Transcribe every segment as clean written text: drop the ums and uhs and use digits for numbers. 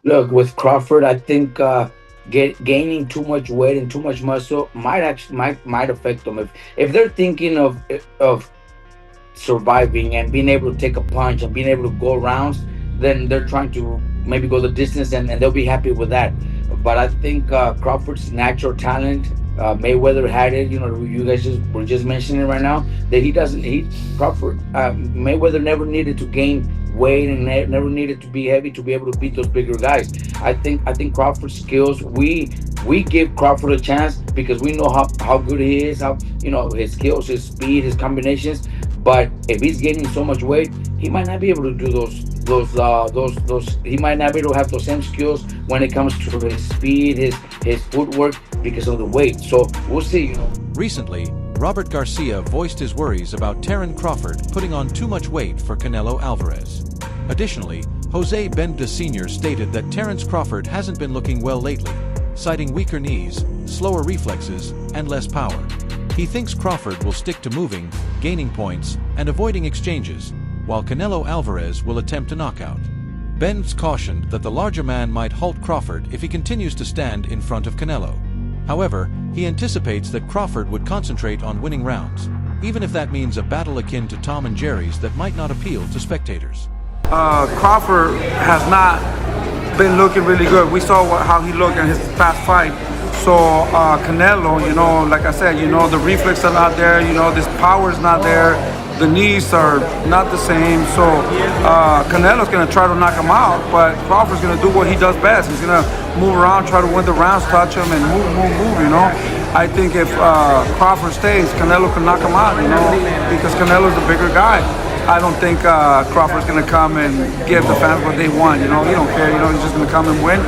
Look, with Crawford, I think gaining too much weight and too much muscle might actually might affect them if they're thinking of surviving and being able to take a punch and being able to go rounds, then they're trying to maybe go the distance and they'll be happy with that. But I think Crawford's natural talent, Mayweather had it. You know, you guys just were just mentioning right now that he doesn't. He Crawford Mayweather never needed to gain weight and never needed to be heavy to be able to beat those bigger guys. I think Crawford's skills. We give Crawford a chance because we know how good he is, how his skills, his speed, his combinations. But if he's gaining so much weight, he might not be able to do those. He might not be able to have those same skills when it comes to his speed, his footwork because of the weight. So we'll see. Recently, Robert Garcia voiced his worries about Terence Crawford putting on too much weight for Canelo Alvarez. Additionally, Jose Benda Sr. stated that Terence Crawford hasn't been looking well lately, citing weaker knees, slower reflexes, and less power. He thinks Crawford will stick to moving, gaining points, and avoiding exchanges, while Canelo Alvarez will attempt a knockout. Benz cautioned that the larger man might halt Crawford if he continues to stand in front of Canelo. However, he anticipates that Crawford would concentrate on winning rounds, even if that means a battle akin to Tom and Jerry's that might not appeal to spectators. Crawford has not been looking really good. We saw how he looked in his past fight. So Canelo, like I said, the reflex are not there. This power is not there. The knees are not the same. So Canelo's gonna try to knock him out, but Crawford's gonna do what he does best. He's gonna move around, try to win the rounds, touch him, and move. I think if Crawford stays, Canelo can knock him out. Because Canelo's the bigger guy. I don't think Crawford's gonna come and give the fans what they want. He don't care. He's just gonna come and win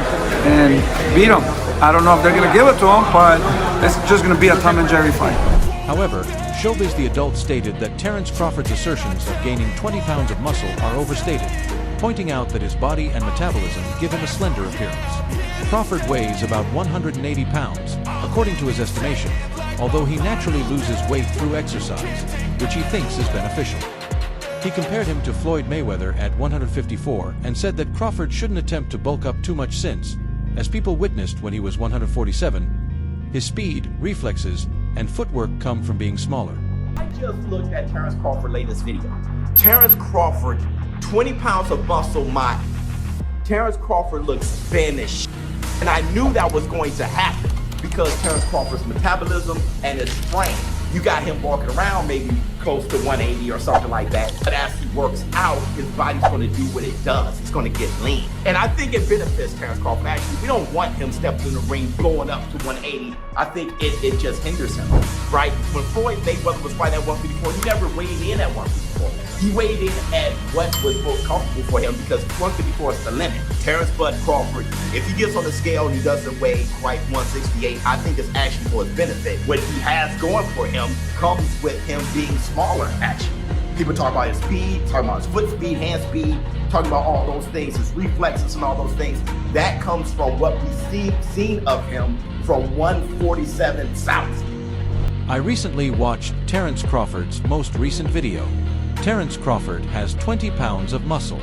and beat them. I don't know if they're gonna give it to him, but it's just gonna be a Tom and Jerry fight. However, Showbiz the Adult stated that Terence Crawford's assertions of gaining 20 pounds of muscle are overstated, pointing out that his body and metabolism give him a slender appearance. Crawford weighs about 180 pounds, according to his estimation, although he naturally loses weight through exercise, which he thinks is beneficial. He compared him to Floyd Mayweather at 154 and said that Crawford shouldn't attempt to bulk up too much since, as people witnessed when he was 147, his speed, reflexes, and footwork come from being smaller. I just looked at Terence Crawford's latest video. Terence Crawford, 20 pounds of muscle, Terence Crawford looks Spanish. And I knew that was going to happen because Terence Crawford's metabolism and his frame. You got him walking around maybe close to 180 or something like that. But as he works out, his body's going to do what it does. It's going to get lean. And I think it benefits Terence Crawford. Actually, we don't want him stepping in the ring going up to 180. I think it just hinders him, right? When Floyd Mayweather was fighting at 154, he never weighed in at 154. He weighed in at what was most comfortable for him because 154 is the limit. Terence Bud Crawford, if he gets on the scale and he doesn't weigh quite 168, I think it's actually for his benefit. What he has going for him comes with him being smaller, actually. People talk about his speed, talking about his foot speed, hand speed, talking about all those things, his reflexes and all those things. That comes from what we've seen of him from 147 south. I recently watched Terence Crawford's most recent video. Terence Crawford has 20 pounds of muscle.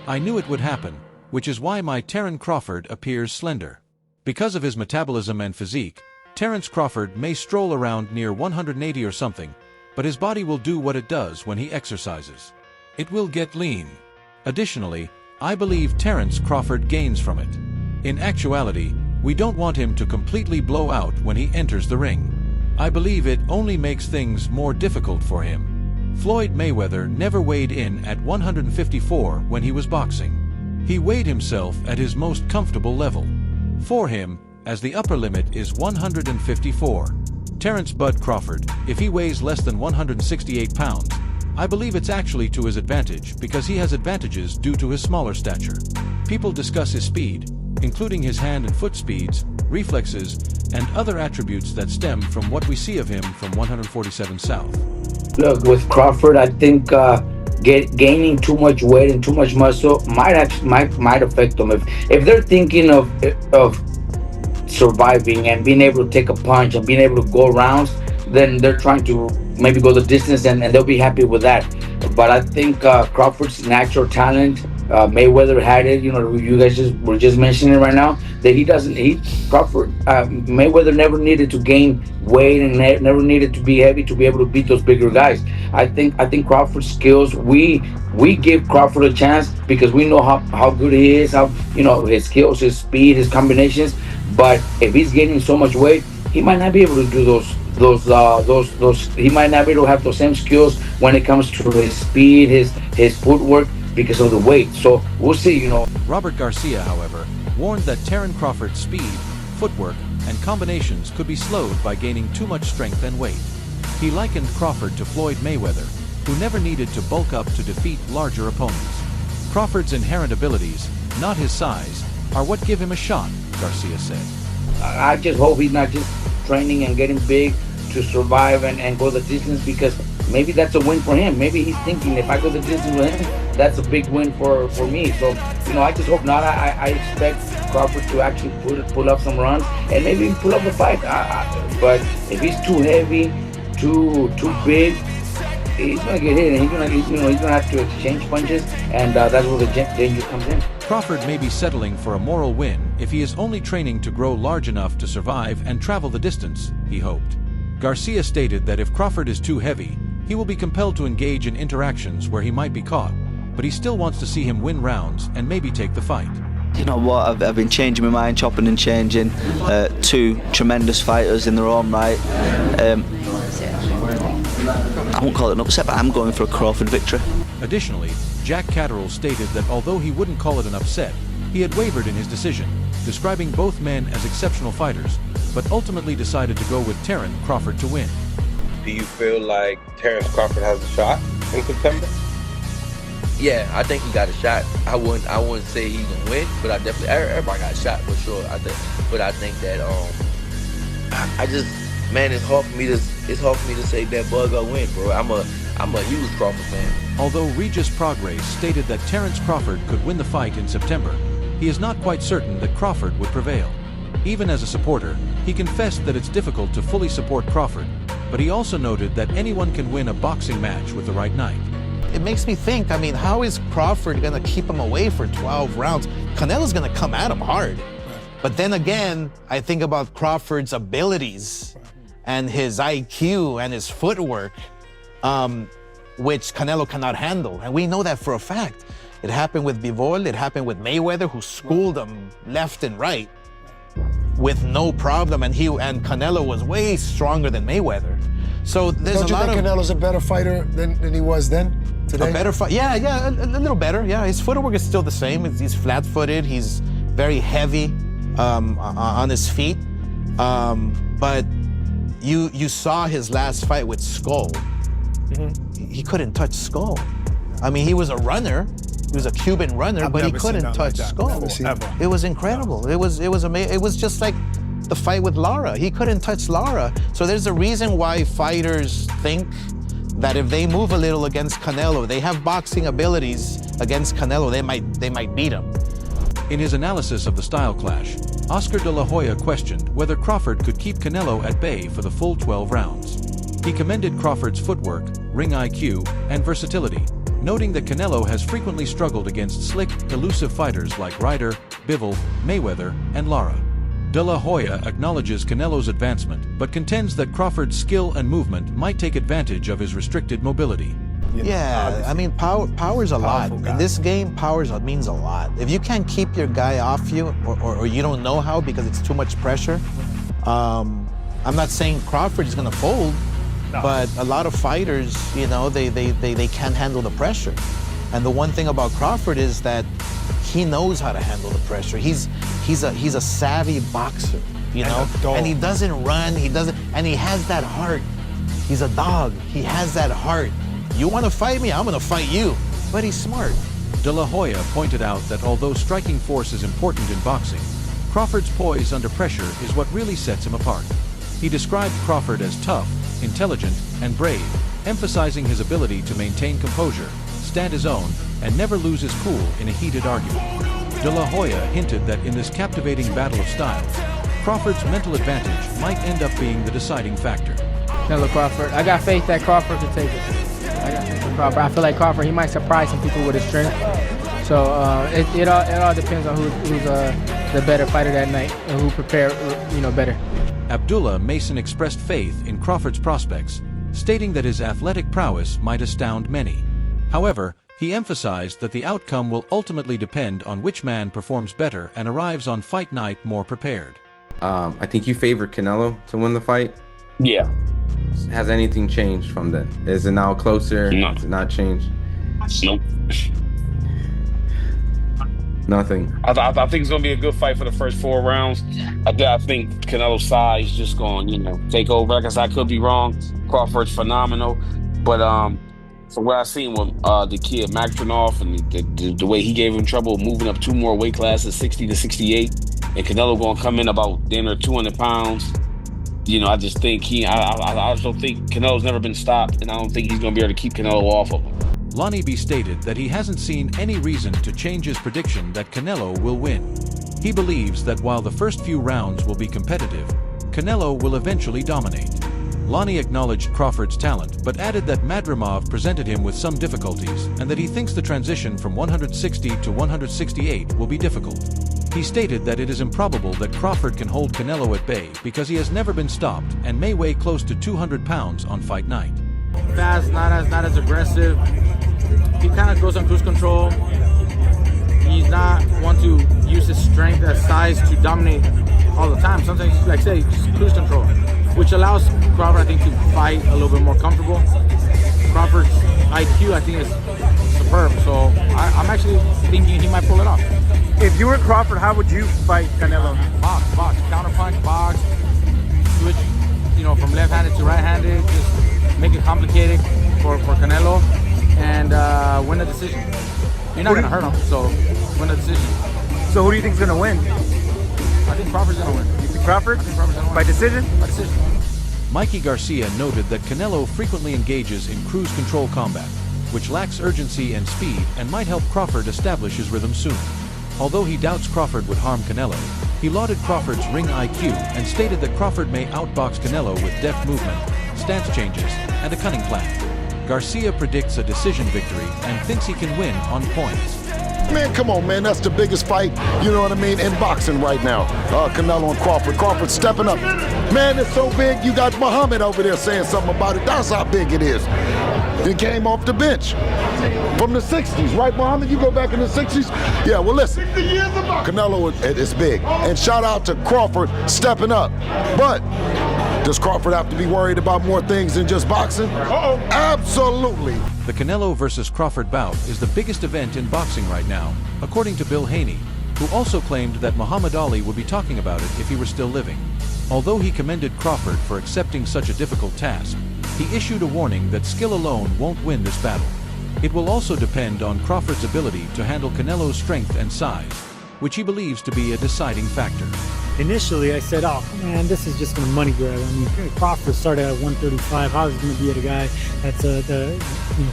I knew it would happen, which is why my Terence Crawford appears slender. Because of his metabolism and physique, Terence Crawford may stroll around near 180 or something, but his body will do what it does when he exercises. It will get lean. Additionally, I believe Terence Crawford gains from it. In actuality, we don't want him to completely blow out when he enters the ring. I believe it only makes things more difficult for him. Floyd Mayweather never weighed in at 154 when he was boxing. He weighed himself at his most comfortable level. For him, as the upper limit is 154. Terence Bud Crawford, if he weighs less than 168 pounds, I believe it's actually to his advantage because he has advantages due to his smaller stature. People discuss his speed, including his hand and foot speeds, reflexes, and other attributes that stem from what we see of him from 147 South. Look, with Crawford, I think gaining too much weight and too much muscle might affect them if they're thinking of surviving and being able to take a punch and being able to go rounds. Then they're trying to maybe go the distance and they'll be happy with that. But I think Crawford's natural talent, Mayweather had it. You know, you guys just were just mentioning it right now that he doesn't. He Crawford Mayweather never needed to gain weight and never needed to be heavy to be able to beat those bigger guys. I think Crawford's skills. We give Crawford a chance because we know how good he is. How his skills, his speed, his combinations. But if he's gaining so much weight, he might not be able to do those. He might not be able to have those same skills when it comes to his speed, his footwork because of the weight. So we'll see. Robert Garcia, however, warned that Terence Crawford's speed, footwork, and combinations could be slowed by gaining too much strength and weight. He likened Crawford to Floyd Mayweather, who never needed to bulk up to defeat larger opponents. Crawford's inherent abilities, not his size, are what give him a shot, Garcia said. I just hope he's not just training and getting big to survive and go the distance, because maybe that's a win for him. Maybe he's thinking, if I go the distance with him, that's a big win for me. So, I just hope not. I expect Crawford to actually pull up some runs and maybe pull up the fight. But if he's too heavy, too big, he's gonna get hit, and he's gonna have to exchange punches, and that's where the danger comes in. Crawford may be settling for a moral win if he is only training to grow large enough to survive and travel the distance, he hoped. Garcia stated that if Crawford is too heavy, he will be compelled to engage in interactions where he might be caught, but he still wants to see him win rounds and maybe take the fight. You know what, I've been changing my mind, chopping and changing. Two tremendous fighters in their own right. I won't call it an upset, but I'm going for a Crawford victory. Additionally, Jack Catterall stated that although he wouldn't call it an upset, he had wavered in his decision, describing both men as exceptional fighters, but ultimately decided to go with Terence Crawford to win. Do you feel like Terence Crawford has a shot in September? Yeah, I think he got a shot. I wouldn't say he's gonna win, but I definitely, everybody got a shot for sure. I think that it's hard for me to say that Bud gonna win, bro. I'm a huge Crawford fan. Although Regis Prograis stated that Terence Crawford could win the fight in September, he is not quite certain that Crawford would prevail. Even as a supporter, he confessed that it's difficult to fully support Crawford, but he also noted that anyone can win a boxing match with the right night. It makes me think, how is Crawford going to keep him away for 12 rounds? Canelo's going to come at him hard. But then again, I think about Crawford's abilities and his IQ and his footwork, which Canelo cannot handle. And we know that for a fact. It happened with Bivol, it happened with Mayweather, who schooled him left and right with no problem, and Canelo was way stronger than Mayweather. So there's Don't a lot of... Don't you think Canelo's a better fighter than he was then, today? A better fighter, yeah, a little better, yeah. His footwork is still the same. He's flat-footed, he's very heavy on his feet. But you saw his last fight with Skull. Mm-hmm. He couldn't touch Skull. He was a runner. He was a Cuban runner, but he couldn't touch Skull. It was incredible. It was amazing. It was just like the fight with Lara. He couldn't touch Lara. So there's a reason why fighters think that if they move a little against Canelo, they have boxing abilities against Canelo, they might beat him. In his analysis of the style clash, Oscar de la Hoya questioned whether Crawford could keep Canelo at bay for the full 12 rounds. He commended Crawford's footwork, ring IQ, and versatility, noting that Canelo has frequently struggled against slick, elusive fighters like Ryder, Bivol, Mayweather, and Lara. De La Hoya acknowledges Canelo's advancement, but contends that Crawford's skill and movement might take advantage of his restricted mobility. Yeah, power's a lot. In this game, power means a lot. If you can't keep your guy off you, or you don't know how because it's too much pressure, I'm not saying Crawford is gonna fold, but a lot of fighters, they can't handle the pressure. And the one thing about Crawford is that he knows how to handle the pressure. He's a savvy boxer, and he doesn't run, and he has that heart. He's a dog, he has that heart. You want to fight me, I'm gonna fight you. But he's smart. De La Hoya pointed out that although striking force is important in boxing, Crawford's poise under pressure is what really sets him apart. He described Crawford as tough, intelligent, and brave, emphasizing his ability to maintain composure, stand his own, and never lose his cool in a heated argument. De La Hoya hinted that in this captivating battle of styles, Crawford's mental advantage might end up being the deciding factor. Canelo Crawford, I got faith that Crawford can take it. I feel like Crawford, he might surprise some people with his strength. So it all depends on who's the better fighter that night and who prepared better. Abdullah Mason expressed faith in Crawford's prospects, stating that his athletic prowess might astound many. However, he emphasized that the outcome will ultimately depend on which man performs better and arrives on fight night more prepared. I think you favor Canelo to win the fight. Yeah. Has anything changed from that? Is it now closer? No. Has it not changed? Nope. Nothing. I think it's gonna be a good fight for the first 4 rounds. I think Canelo's size just gonna, take over. Like I said, I could be wrong. Crawford's phenomenal, but from what I seen with the kid Magdanoff and the way he gave him trouble moving up 2 more weight classes, 60 to 68, and Canelo gonna come in about damn near 200 pounds. I just think I just don't think Canelo's never been stopped, and I don't think he's gonna be able to keep Canelo off of him. Lonnie B stated that he hasn't seen any reason to change his prediction that Canelo will win. He believes that while the first few rounds will be competitive, Canelo will eventually dominate. Lonnie acknowledged Crawford's talent, but added that Madrimov presented him with some difficulties and that he thinks the transition from 160 to 168 will be difficult. He stated that it is improbable that Crawford can hold Canelo at bay because he has never been stopped and may weigh close to 200 pounds on fight night. Fast, not as aggressive. He kind of goes on cruise control. He's not one to use his strength as size to dominate all the time. Sometimes, like I say, just cruise control, which allows Crawford, I think, to fight a little bit more comfortable. Crawford's IQ, I think, is superb. So I'm actually thinking he might pull it off. If you were Crawford, how would you fight Canelo? Box, counterpunch, box, switch, from left-handed to right-handed, just make it complicated for Canelo, and win the decision. You're not going to hurt him, so win the decision. So who do you think is going to win? I think Crawford's going to win. You think Crawford? I think Crawford's going to win. By decision? By decision. Mikey Garcia noted that Canelo frequently engages in cruise control combat, which lacks urgency and speed and might help Crawford establish his rhythm soon. Although he doubts Crawford would harm Canelo, he lauded Crawford's ring IQ and stated that Crawford may outbox Canelo with deft movement, stance changes, and a cunning plan. Garcia predicts a decision victory and thinks he can win on points. Man, come on, man. That's the biggest fight, in boxing right now. Canelo and Crawford. Crawford stepping up. Man, it's so big, you got Muhammad over there saying something about it. That's how big it is. He came off the bench from the 60s, right, Muhammad? You go back in the 60s? Yeah, well, listen. 60 years of boxing. Canelo is big. And shout out to Crawford stepping up. But does Crawford have to be worried about more things than just boxing? Absolutely. The Canelo versus Crawford bout is the biggest event in boxing right now, according to Bill Haney, who also claimed that Muhammad Ali would be talking about it if he were still living. Although he commended Crawford for accepting such a difficult task, he issued a warning that skill alone won't win this battle. It will also depend on Crawford's ability to handle Canelo's strength and size, which he believes to be a deciding factor. Initially, I said, oh, man, this is just a money grab. I mean, Crawford started at 135. How is he going to be at a guy that's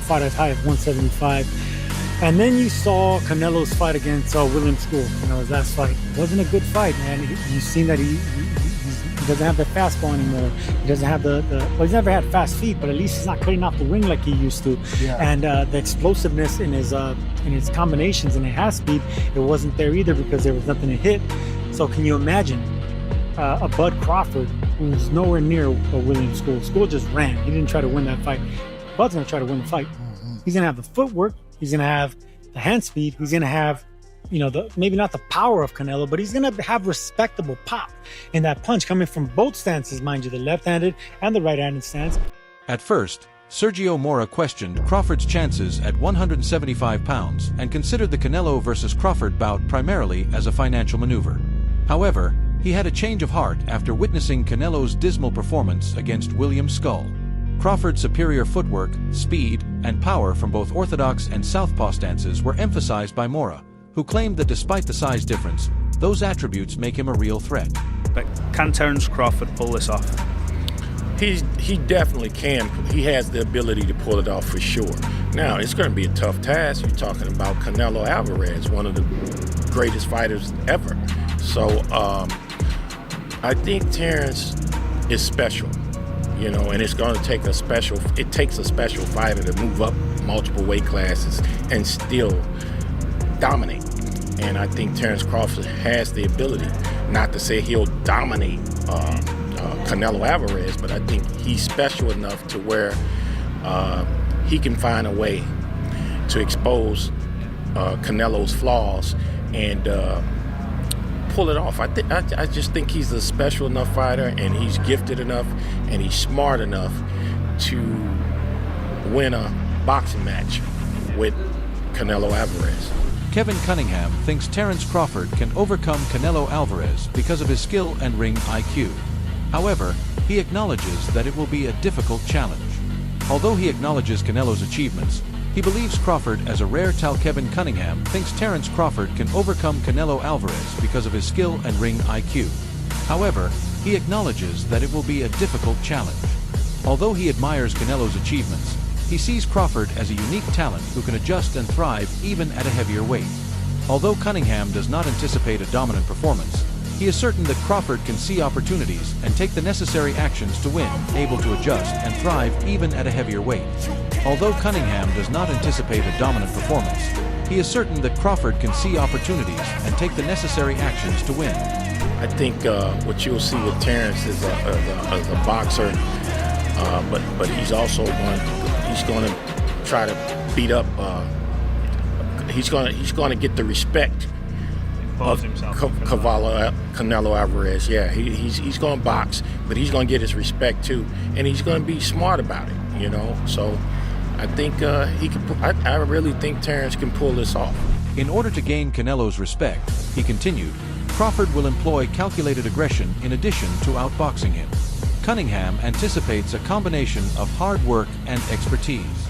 fought as high as 175? And then you saw Canelo's fight against William School. His last fight. It wasn't a good fight, man. You've seen that he doesn't have the fastball anymore. He doesn't have he's never had fast feet, but at least he's not cutting off the ring like he used to. Yeah. And the explosiveness in his combinations and his half speed, it wasn't there either because there was nothing to hit. So can you imagine a Bud Crawford who's nowhere near a William School? School just ran. He didn't try to win that fight. Bud's going to try to win the fight. He's going to have the footwork. He's going to have the hand speed. He's going to have, maybe not the power of Canelo, but he's going to have respectable pop in that punch coming from both stances, mind you, the left-handed and the right-handed stance. At first, Sergio Mora questioned Crawford's chances at 175 pounds and considered the Canelo versus Crawford bout primarily as a financial maneuver. However, he had a change of heart after witnessing Canelo's dismal performance against William Skull. Crawford's superior footwork, speed, and power from both orthodox and southpaw stances were emphasized by Mora, who claimed that despite the size difference, those attributes make him a real threat. But can Terence Crawford pull this off? He definitely can. He has the ability to pull it off for sure. Now, it's going to be a tough task. You're talking about Canelo Alvarez, one of the greatest fighters ever. So I think Terence is special, and it's going to take it takes a special fighter to move up multiple weight classes and still dominate. And I think Terence Crawford has the ability, not to say he'll dominate Canelo Alvarez, but I think he's special enough to where he can find a way to expose Canelo's flaws and pull it off. I just think he's a special enough fighter, and he's gifted enough, and he's smart enough to win a boxing match with Canelo Alvarez. Kevin Cunningham thinks Terence Crawford can overcome Canelo Alvarez because of his skill and ring IQ. However, he acknowledges that it will be a difficult challenge. Although he acknowledges Canelo's achievements, he believes Crawford as a rare tale. Kevin Cunningham thinks Terence Crawford can overcome Canelo Alvarez because of his skill and ring IQ. However, he acknowledges that it will be a difficult challenge. Although he admires Canelo's achievements, he sees Crawford as a unique talent who can adjust and thrive even at a heavier weight. Although Cunningham does not anticipate a dominant performance, he is certain that Crawford can see opportunities and take the necessary actions to win, able to adjust and thrive even at a heavier weight. Although Cunningham does not anticipate a dominant performance, he is certain that Crawford can see opportunities and take the necessary actions to win. I think what you'll see with Terence is a boxer, but he's also going to try to beat up. He's going to get the respect of Canelo Alvarez. Yeah, he's going to box, but he's going to get his respect too, and he's going to be smart about it. You know, so I think he can. I really think Terence can pull this off. In order to gain Canelo's respect, he continued, Crawford will employ calculated aggression in addition to outboxing him. Cunningham anticipates a combination of hard work and expertise.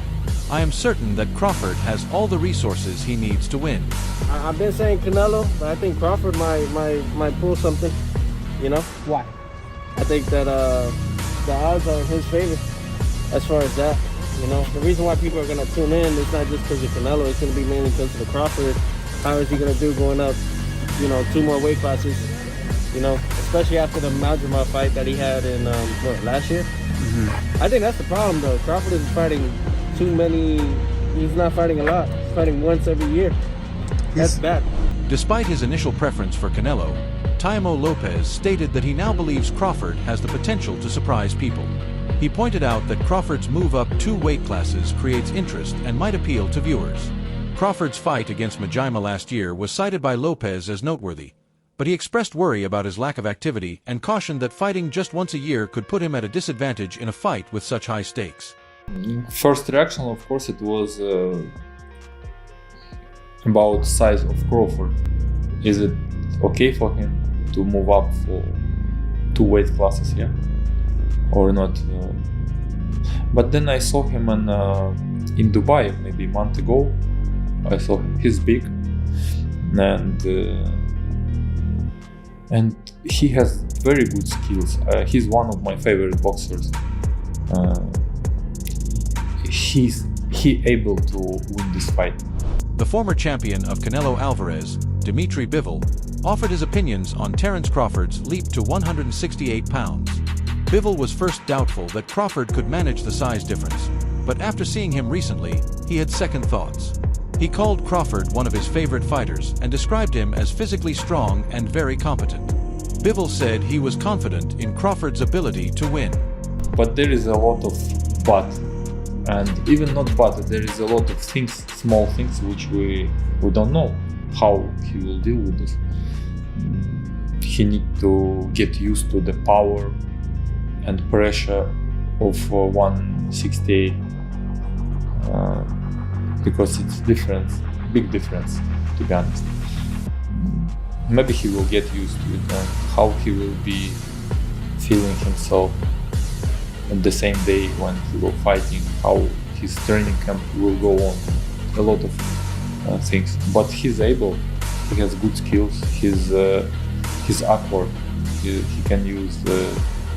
I am certain that Crawford has all the resources he needs to win. I've been saying Canelo, but I think Crawford might pull something. You know? Why? I think that the odds are in his favor as far as that. You know, the reason why people are going to tune in is not just because of Canelo. It's going to be mainly because of the Crawford. How is he going to do going up, 2 more weight classes? You know, especially after the Maljama fight that he had in, last year? Mm-hmm. I think that's the problem, though. Crawford is fighting too many. He's not fighting a lot. He's fighting once every year. That's bad. Despite his initial preference for Canelo, Taimo Lopez stated that he now believes Crawford has the potential to surprise people. He pointed out that Crawford's move up 2 weight classes creates interest and might appeal to viewers. Crawford's fight against Majima last year was cited by Lopez as noteworthy, but he expressed worry about his lack of activity and cautioned that fighting just once a year could put him at a disadvantage in a fight with such high stakes. First reaction, of course, it was about size of Crawford. Is it okay for him to move up for 2 weight classes, yeah, or not? But then I saw him in Dubai maybe a month ago. I saw him. He's big, and he has very good skills. He's one of my favorite boxers. He able to win this fight. The former champion of Canelo Alvarez, Dmitry Bivol, offered his opinions on Terence Crawford's leap to 168 pounds. Bivol was first doubtful that Crawford could manage the size difference, but after seeing him recently, he had second thoughts. He called Crawford one of his favorite fighters and described him as physically strong and very competent. Bivol said he was confident in Crawford's ability to win. But there is a lot of but, and even not but, there is a lot of things, small things, which we don't know how he will deal with this. He needs to get used to the power and pressure of 168 because it's different, big difference, to be honest. Maybe he will get used to it and how he will be feeling himself on the same day when he will fighting, how his training camp will go on, a lot of things. But he's able, he has good skills, he's awkward, he can use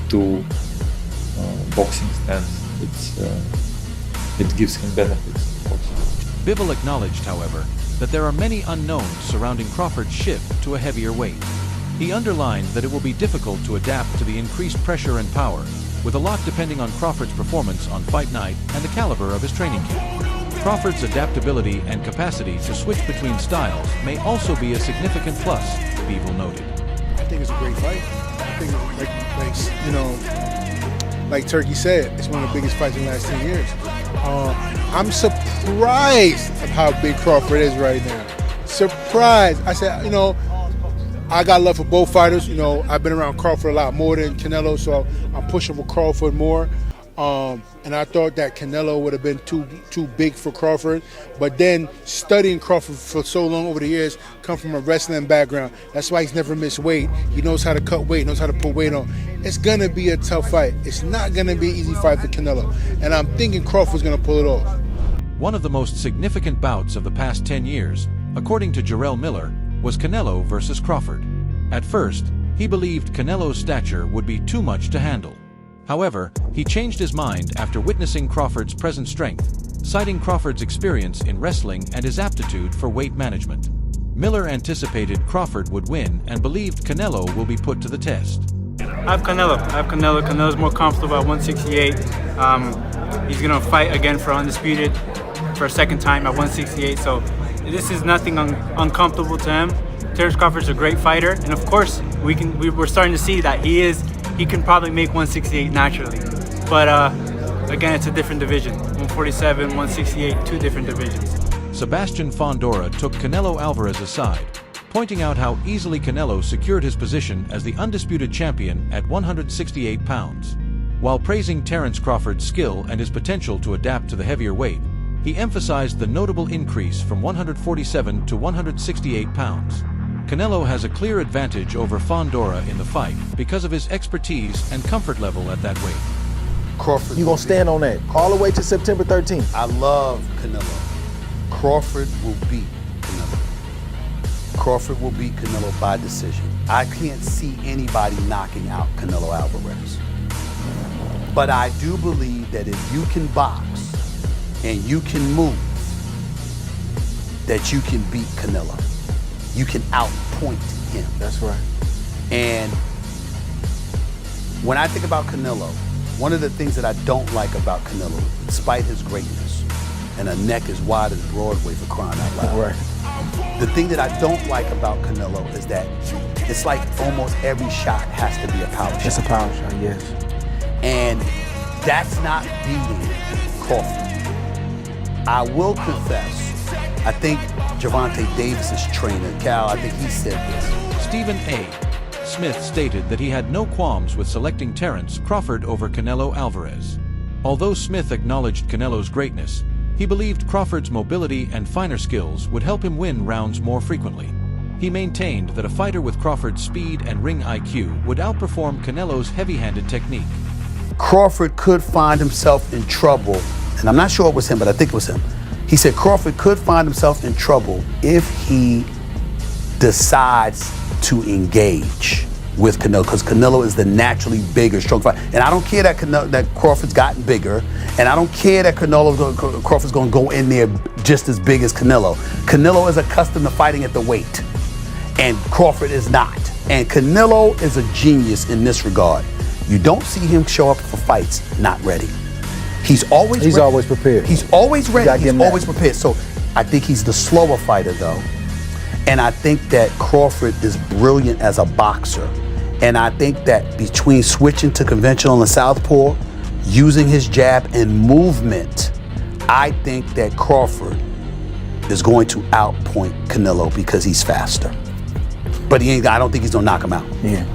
2 boxing stands. It gives him benefits also. Bivol acknowledged, however, that there are many unknowns surrounding Crawford's shift to a heavier weight. He underlined that it will be difficult to adapt to the increased pressure and power, with a lot depending on Crawford's performance on fight night and the caliber of his training camp. Crawford's adaptability and capacity to switch between styles may also be a significant plus, Beevil noted. I think it's a great fight. I think, like Turkey said, it's one of the biggest fights in the last 10 years. I'm surprised of how big Crawford is right now. Surprised. I said, I got love for both fighters. I've been around Crawford a lot more than Canelo, so I'm pushing for Crawford more. And I thought that Canelo would have been too big for Crawford. But then studying Crawford for so long over the years, come from a wrestling background. That's why he's never missed weight. He knows how to cut weight, knows how to put weight on. It's going to be a tough fight. It's not going to be an easy fight for Canelo. And I'm thinking Crawford's going to pull it off. One of the most significant bouts of the past 10 years, according to Jarrell Miller, was Canelo versus Crawford. At first, he believed Canelo's stature would be too much to handle. However, he changed his mind after witnessing Crawford's present strength, citing Crawford's experience in wrestling and his aptitude for weight management. Miller anticipated Crawford would win and believed Canelo will be put to the test. I have Canelo. Canelo's more comfortable at 168. He's going to fight again for undisputed for a second time at 168. So this is nothing uncomfortable to him. Terence Crawford's a great fighter, and of course we're starting to see that he can probably make 168 naturally. But again, it's a different division. 147, 168, two different divisions. Sebastian Fondora took Canelo Alvarez aside, pointing out how easily Canelo secured his position as the undisputed champion at 168 pounds. While praising Terence Crawford's skill and his potential to adapt to the heavier weight, he emphasized the notable increase from 147 to 168 pounds. Canelo has a clear advantage over Fondora in the fight because of his expertise and comfort level at that weight. Crawford. You gonna stand on that all the way to September 13th? I love Canelo. Crawford will beat Canelo. Crawford will beat Canelo by decision. I can't see anybody knocking out Canelo Alvarez. But I do believe that if you can box and you can move, that you can beat Canelo. You can outpoint him. That's right. And when I think about Canelo, one of the things that I don't like about Canelo, despite his greatness, and a neck as wide as Broadway for crying out loud. Right. The thing that I don't like about Canelo is that it's like almost every shot has to be a power shot. It's a power shot, yes. And that's not beating Crawford. I will confess, I think Gervonta Davis's trainer, Cal, I think he said this. Stephen A. Smith stated that he had no qualms with selecting Terence Crawford over Canelo Alvarez. Although Smith acknowledged Canelo's greatness, he believed Crawford's mobility and finer skills would help him win rounds more frequently. He maintained that a fighter with Crawford's speed and ring IQ would outperform Canelo's heavy-handed technique. Crawford could find himself in trouble, and I'm not sure it was him, but I think it was him. He said Crawford could find himself in trouble if he decides to engage with Canelo, because Canelo is the naturally bigger, strong fighter. And I don't care that Crawford's gotten bigger, and I don't care that Crawford's going to go in there just as big as Canelo. Canelo is accustomed to fighting at the weight, and Crawford is not. And Canelo is a genius in this regard. You don't see him show up for fights not ready. He's always always prepared. He's always ready. He's always prepared. So I think he's the slower fighter, though. And I think that Crawford is brilliant as a boxer. And I think that between switching to conventional and southpaw, using his jab and movement, I think that Crawford is going to outpoint Canelo because he's faster. But I don't think he's going to knock him out. Yeah.